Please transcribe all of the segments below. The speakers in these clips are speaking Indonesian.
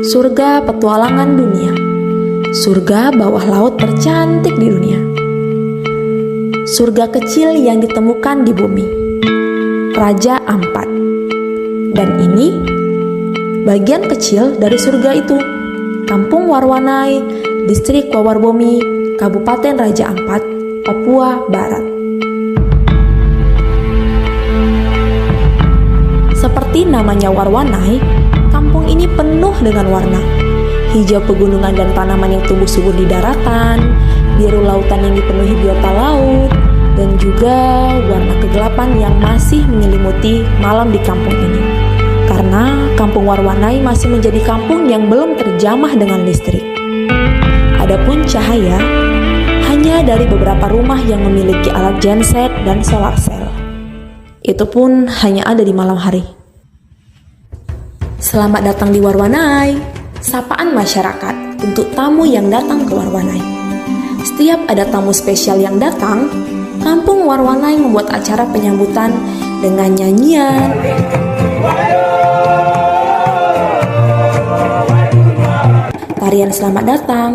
surga petualangan dunia, surga bawah laut tercantik di dunia, surga kecil yang ditemukan di bumi, Raja Ampat. Dan ini bagian kecil dari surga itu, Kampung Warwanai, Distrik Wawarbomi, Kabupaten Raja Ampat, Papua Barat. Seperti namanya Warwanai, kampung ini penuh dengan warna. Hijau pegunungan dan tanaman yang tumbuh subur di daratan, biru lautan yang dipenuhi biota laut, dan juga warna kegelapan yang masih menyelimuti malam di kampung ini. Karena kampung Warwanai masih menjadi kampung yang belum terjamah dengan listrik. Adapun cahaya, hanya dari beberapa rumah yang memiliki alat genset dan solar cell. Itu pun hanya ada di malam hari. Selamat datang di Warwanai, sapaan masyarakat untuk tamu yang datang ke Warwanai. Setiap ada tamu spesial yang datang, Kampung Warwanai membuat acara penyambutan dengan nyanyian, tarian selamat datang,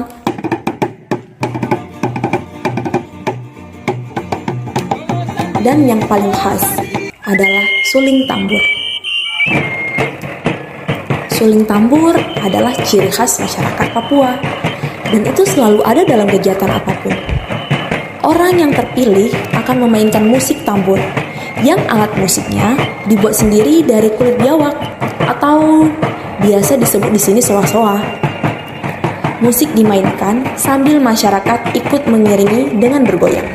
dan yang paling khas adalah suling tambur. Suling tambur adalah ciri khas masyarakat Papua, dan itu selalu ada dalam kegiatan apapun. Orang yang terpilih akan memainkan musik tambur, yang alat musiknya dibuat sendiri dari kulit biawak, atau biasa disebut di sini soa-soa. Musik dimainkan sambil masyarakat ikut mengiringi dengan bergoyang.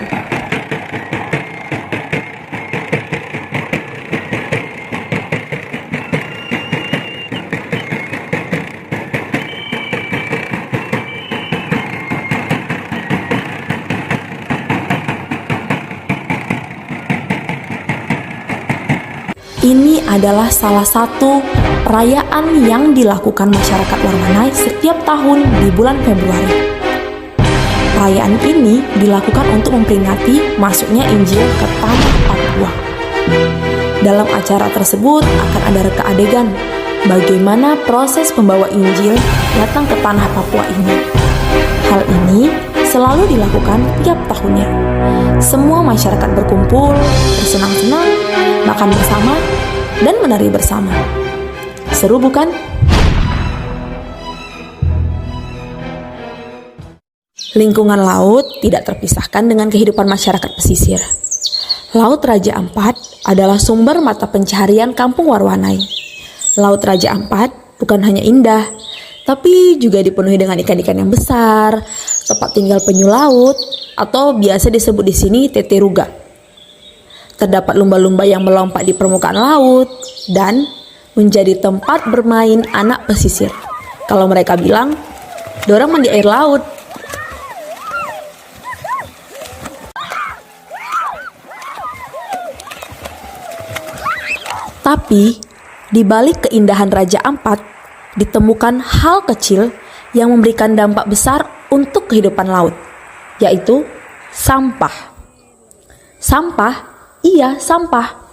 Ini adalah salah satu perayaan yang dilakukan masyarakat Warwanai setiap tahun di bulan Februari. Perayaan ini dilakukan untuk memperingati masuknya Injil ke tanah Papua. Dalam acara tersebut akan ada reka adegan bagaimana proses pembawa Injil datang ke tanah Papua ini. Hal ini selalu dilakukan tiap tahunnya. Semua masyarakat berkumpul, bersenang-senang, makan bersama, dan menari bersama. Seru bukan? Lingkungan laut tidak terpisahkan dengan kehidupan masyarakat pesisir. Laut Raja Ampat adalah sumber mata pencaharian Kampung Warwanai. Laut Raja Ampat bukan hanya indah, tapi juga dipenuhi dengan ikan-ikan yang besar, tempat tinggal penyu laut, atau biasa disebut di sini teteruga. Terdapat lumba-lumba yang melompat di permukaan laut dan menjadi tempat bermain anak pesisir. Kalau mereka bilang, dorang mandi air laut. Tapi, di balik keindahan Raja Ampat, ditemukan hal kecil yang memberikan dampak besar untuk kehidupan laut, yaitu sampah. Sampah? Iya, sampah.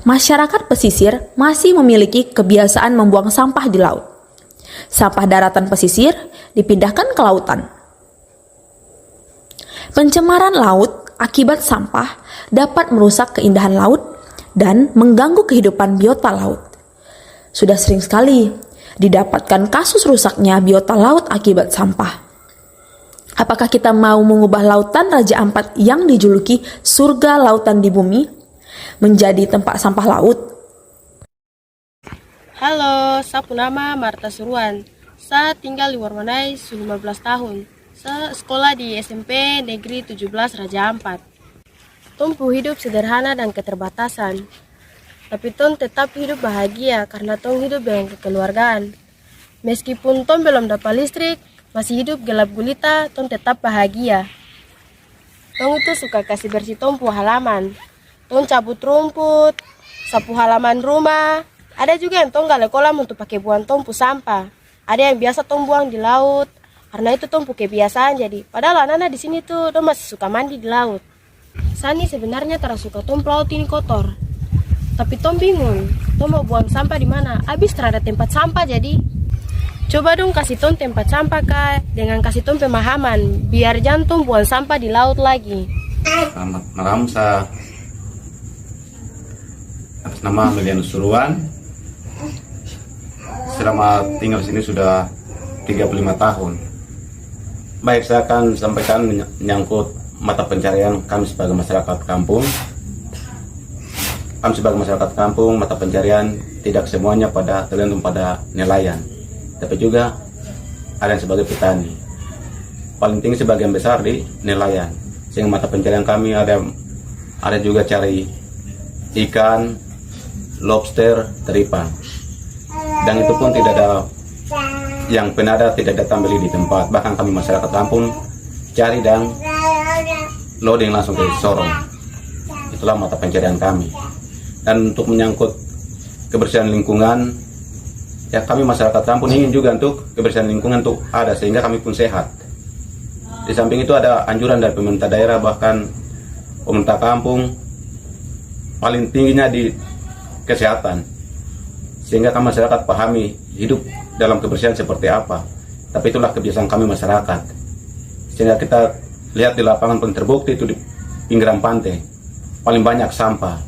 Masyarakat pesisir masih memiliki kebiasaan membuang sampah di laut. Sampah daratan pesisir dipindahkan ke lautan. Pencemaran laut akibat sampah dapat merusak keindahan laut dan mengganggu kehidupan biota laut. Sudah sering sekali didapatkan kasus rusaknya biota laut akibat sampah. Apakah kita mau mengubah lautan Raja Ampat yang dijuluki surga lautan di bumi menjadi tempat sampah laut? Halo, saya nama Marta Suruan. Saya tinggal di Warwanai sudah 15 tahun. Saya sekolah di SMP Negeri 17 Raja Ampat. Tumpu hidup sederhana dan keterbatasan. Tapi Ton tetap hidup bahagia karena Ton hidup dengan kekeluargaan. Meskipun tong belum dapat listrik, masih hidup gelap gulita, tong tetap bahagia. Tong itu suka kasih bersih tong pu halaman. Tong cabut rumput, sapu halaman rumah. Ada juga yang tong gale kolam untuk pakai buang tong pu sampah. Ada yang biasa tong buang di laut. Karena itu tong pu kebiasaan jadi. Padahal anak-anak di sini tuh tong masih suka mandi di laut. Sani sebenarnya terasa suka tong laut ini kotor. Tapi tong bingung, tong mau buang sampah di mana? Abis terada tempat sampah jadi. Coba dong kasih tong tempat sampah kak, dengan kasih tong pemahaman, biar jantung buang sampah di laut lagi. Selamat malam, saya atas nama Melianus Suruan. Selama tinggal di sini sudah 35 tahun. Baik, saya akan sampaikan menyangkut mata pencarian kami sebagai masyarakat kampung. Kami sebagai masyarakat kampung, mata pencarian tidak semuanya tergantung pada nelayan, tapi juga ada yang sebagai petani. Paling tinggi sebagian besar di nelayan. Sehingga mata pencarian kami ada juga cari ikan, lobster, teripang. Dan itu pun tidak ada yang penada tidak datang beli di tempat. Bahkan kami masyarakat kampung cari dan loading langsung ke Sorong. Itulah mata pencarian kami. Dan untuk menyangkut kebersihan lingkungan, ya kami masyarakat kampung ingin juga untuk kebersihan lingkungan untuk ada sehingga kami pun sehat. Di samping itu ada anjuran dari pemerintah daerah, bahkan pemerintah kampung paling tingginya di kesehatan, sehingga kami masyarakat pahami hidup dalam kebersihan seperti apa. Tapi itulah kebiasaan kami masyarakat, sehingga kita lihat di lapangan pun terbukti itu di pinggiran pantai paling banyak sampah,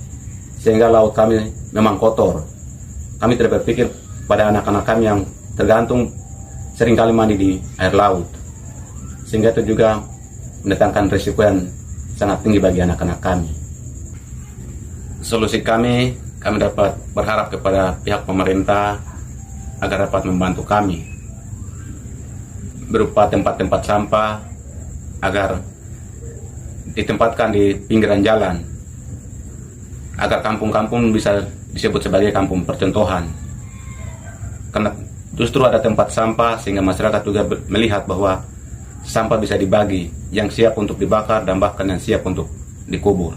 sehingga laut kami memang kotor. Kami tidak berpikir pada anak-anak kami yang tergantung seringkali mandi di air laut, sehingga itu juga mendatangkan risiko yang sangat tinggi bagi anak-anak kami. Solusi kami dapat berharap kepada pihak pemerintah agar dapat membantu kami berupa tempat-tempat sampah agar ditempatkan di pinggiran jalan, agar kampung-kampung bisa disebut sebagai kampung percontohan. Karena justru ada tempat sampah sehingga masyarakat juga melihat bahwa sampah bisa dibagi, yang siap untuk dibakar dan bahkan yang siap untuk dikubur.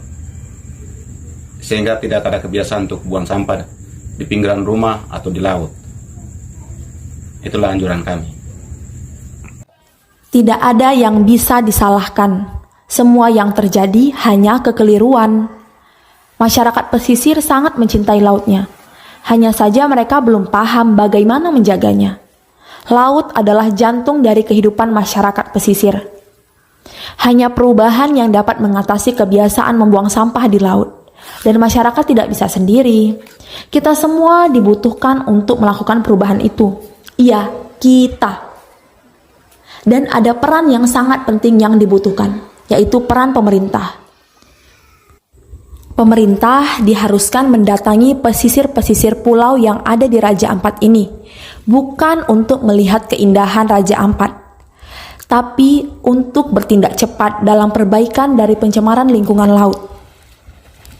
Sehingga tidak ada kebiasaan untuk buang sampah di pinggiran rumah atau di laut. Itulah anjuran kami. Tidak ada yang bisa disalahkan. Semua yang terjadi hanya kekeliruan. Masyarakat pesisir sangat mencintai lautnya. Hanya saja mereka belum paham bagaimana menjaganya. Laut adalah jantung dari kehidupan masyarakat pesisir. Hanya perubahan yang dapat mengatasi kebiasaan membuang sampah di laut. Dan masyarakat tidak bisa sendiri. Kita semua dibutuhkan untuk melakukan perubahan itu. Iya, kita. Dan ada peran yang sangat penting yang dibutuhkan, yaitu peran pemerintah. Pemerintah diharuskan mendatangi pesisir-pesisir pulau yang ada di Raja Ampat ini, bukan untuk melihat keindahan Raja Ampat, tapi untuk bertindak cepat dalam perbaikan dari pencemaran lingkungan laut.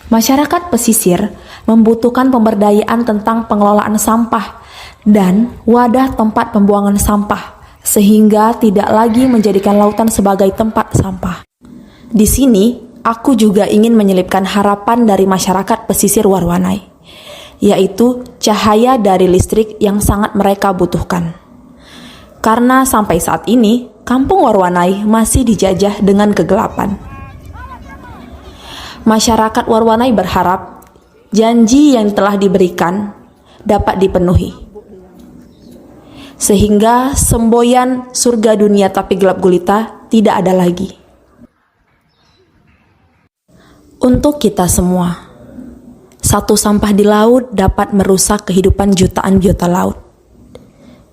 Masyarakat pesisir membutuhkan pemberdayaan tentang pengelolaan sampah dan wadah tempat pembuangan sampah, sehingga tidak lagi menjadikan lautan sebagai tempat sampah. Di sini, aku juga ingin menyelipkan harapan dari masyarakat pesisir Warwanai, yaitu cahaya dari listrik yang sangat mereka butuhkan. Karena sampai saat ini, kampung Warwanai masih dijajah dengan kegelapan. Masyarakat Warwanai berharap janji yang telah diberikan dapat dipenuhi, sehingga semboyan surga dunia tapi gelap gulita tidak ada lagi. Untuk kita semua, satu sampah di laut dapat merusak kehidupan jutaan biota laut.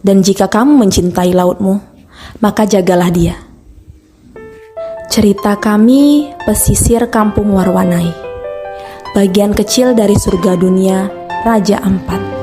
Dan jika kamu mencintai lautmu, maka jagalah dia. Cerita kami pesisir kampung Warwanai, bagian kecil dari surga dunia Raja Ampat.